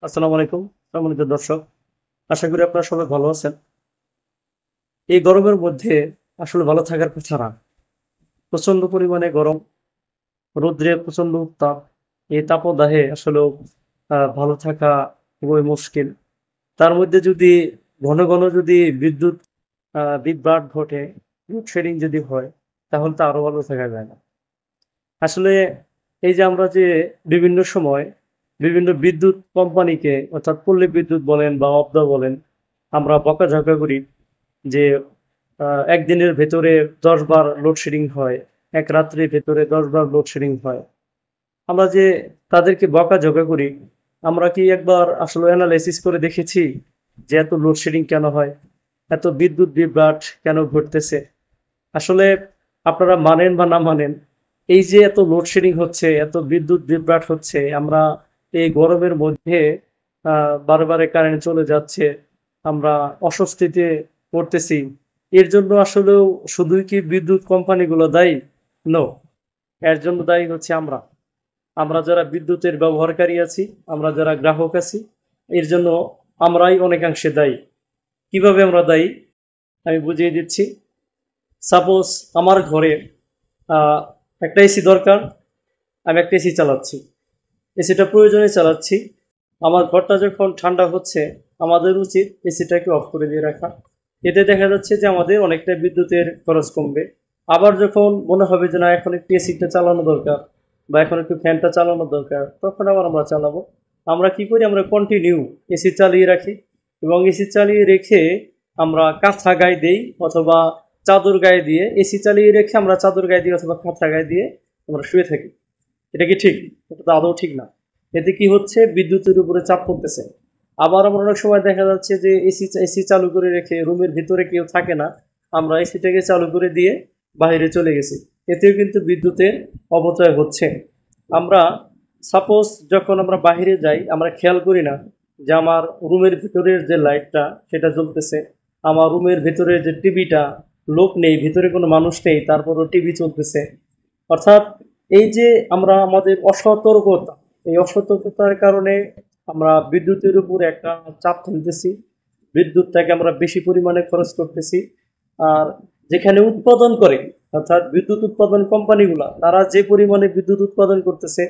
আসসালামু আলাইকুম সম্মানিত দর্শক। আশা করি আপনারা সবাই ভালো আছেন। এই গরমের মধ্যে আসলে ভালো থাকার কথা না। প্রচন্ড পরিমাণে গরম, রৌদ্রে প্রচন্ড উত্তাপ। এই তাপদাহে আসলেও ভালো থাকা খুবই মুশকিল। তার মধ্যে যদি ঘন ঘন যদি বিদ্যুৎ বিভ্রাট ঘটে, লোডশেডিং যদি হয়, তাহলে তো আরো ভালো থাকা যায় না। আসলে এই যে আমরা যে বিভিন্ন সময় বিভিন্ন বিদ্যুৎ কোম্পানিকে অর্থাৎ পল্লী বিদ্যুৎ বলেন বা অবদা বলেন, আমরা বকাঝকা করি যে একদিনের ভেতরে ১০ বার লোডশেডিং হয়, এক রাত্রির ভেতরে ১০ বার লোডশেডিং হয়। আমরা যে তাদেরকে বকাঝকা করি, আমরা কি একবার আসলে এনালাইসিস করে দেখেছি যে এত লোডশেডিং কেন হয়? এত বিদ্যুৎ বিভ্রাট কেন ঘটতেছে? আসলে আপনারা মানেন বা না মানেন, এই যে এত লোডশেডিং হচ্ছে, এত বিদ্যুৎ বিভ্রাট হচ্ছে, আমরা এই গরমের মধ্যে বারে বারে কারেন্ট চলে যাচ্ছে, আমরা অস্বস্তিতে পড়তেছি। এর জন্য আসলেও শুধুই কি বিদ্যুৎ কোম্পানিগুলো দায়ী? নো, এর জন্য দায়ী হচ্ছে আমরা। আমরা যারা বিদ্যুতের ব্যবহারকারী আছি, আমরা যারা গ্রাহক আছি, এর জন্য আমরাই অনেকাংশে দায়ী। কিভাবে আমরা দায়ী? আমি বুঝিয়ে দিচ্ছি। সাপোজ আমার ঘরে আহ, একটা এসি দরকার, আমি একটা এসি চালাচ্ছি, এসিটা প্রয়োজনে চালাচ্ছি। আমার ঘরটা যখন ঠান্ডা হচ্ছে, আমাদের উচিত এসিটাকে অফ করে দিয়ে রাখা। এতে দেখা যাচ্ছে যে আমাদের অনেকটা বিদ্যুতের খরচ কমবে। আবার যখন মনে হবে যে না, এখন একটু এসিটা চালানো দরকার বা এখন একটু ফ্যানটা চালানো দরকার, তখন আবার আমরা চালাবো। আমরা কি করি? আমরা কন্টিনিউ এসি চালিয়ে রাখি এবং এসি চালিয়ে রেখে আমরা কাঁথা গায়ে দিই অথবা চাদর গায়ে দিয়ে, এসি চালিয়ে রেখে আমরা চাদর গায়ে দিই অথবা কাঁথা গায়ে দিয়ে আমরা শুয়ে থাকি। এটা কি ঠিক? এটা তো আদৌ ঠিক না। এতে কি হচ্ছে? বিদ্যুতের উপরে চাপ পড়তেছে। আবার আমরা অনেক সময় দেখা যাচ্ছে যে এসি এসি চালু করে রেখে রুমের ভিতরে কেউ থাকে না, আমরা এসিটাকে চালু করে দিয়ে বাইরে চলে গেছি। এতেও কিন্তু বিদ্যুতের অপচয় হচ্ছে। আমরা সাপোজ যখন আমরা বাইরে যাই, আমরা খেয়াল করি না যে আমার রুমের ভিতরের যে লাইটটা সেটা জ্বলতেছে, আমার রুমের ভিতরে যে টিভিটা, লোক নেই, ভিতরে কোনো মানুষ নেই, তারপরও টিভি চলতেছে। অর্থাৎ এই যে আমরা আমাদের অসতর্কতা, এই অসতর্কতার কারণে আমরা বিদ্যুতের উপর একটা চাপ ফেলতেছি, বিদ্যুৎটাকে আমরা বেশি পরিমাণে খরচ করতেছি। আর যেখানে উৎপাদন করে, অর্থাৎ বিদ্যুৎ উৎপাদন কোম্পানিগুলা, তারা যে পরিমাণে বিদ্যুৎ উৎপাদন করতেছে,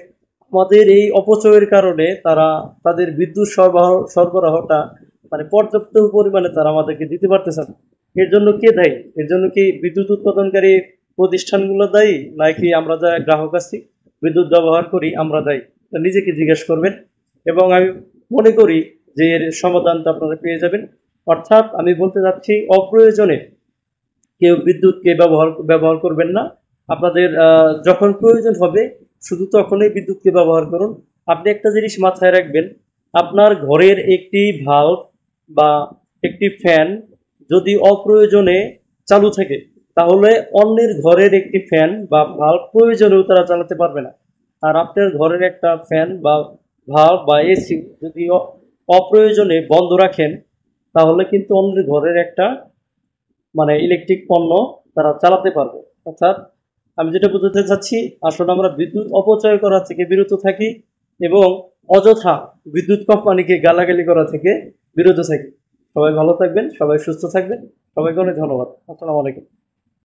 আমাদের এই অপচয়ের কারণে তারা তাদের বিদ্যুৎ সরবরাহটা মানে পর্যাপ্ত পরিমাণে তারা আমাদেরকে দিতে পারতেছে না। এর জন্য কে দায়ী? এর জন্য কি বিদ্যুৎ উৎপাদনকারী প্রতিষ্ঠানগুলো দায়ী, নাকি আমরা যারা গ্রাহক আছি, বিদ্যুৎ ব্যবহার করি, আমরা দায়ী? নিজেকে জিজ্ঞেস করবেন। এবং আমি মনে করি যে এর সমাধানটা আপনারা পেয়ে যাবেন। অর্থাৎ আমি বলতে চাচ্ছি, অপ্রয়োজনে কেউ বিদ্যুৎকে ব্যবহার করবেন না। আপনাদের যখন প্রয়োজন হবে শুধু তখনই বিদ্যুৎকে ব্যবহার করুন। আপনি একটা জিনিস মাথায় রাখবেন, আপনার ঘরের একটি ভাল্ব বা একটি ফ্যান যদি অপ্রয়োজনে চালু থাকে, তাহলে অন্যের ঘরের একটি ফ্যান বা ভাল্ব প্রয়োজনেও তারা চালাতে পারবে না। আর আপনার ঘরের একটা ফ্যান বা ভাল্ব বা এসি যদি অপ্রয়োজনে বন্ধ রাখেন, তাহলে কিন্তু অন্যের ঘরের একটা মানে ইলেকট্রিক পণ্য তারা চালাতে পারবে। অর্থাৎ আমি যেটা বোঝাতে চাচ্ছি, আসলে আমরা বিদ্যুৎ অপচয় করা থেকে বিরত থাকি এবং অযথা বিদ্যুৎ কোম্পানিকে গালাগালি করা থেকে বিরত থাকি। সবাই ভালো থাকবেন, সবাই সুস্থ থাকবেন। সবাইকে অনেক ধন্যবাদ। আসসালামু আলাইকুম।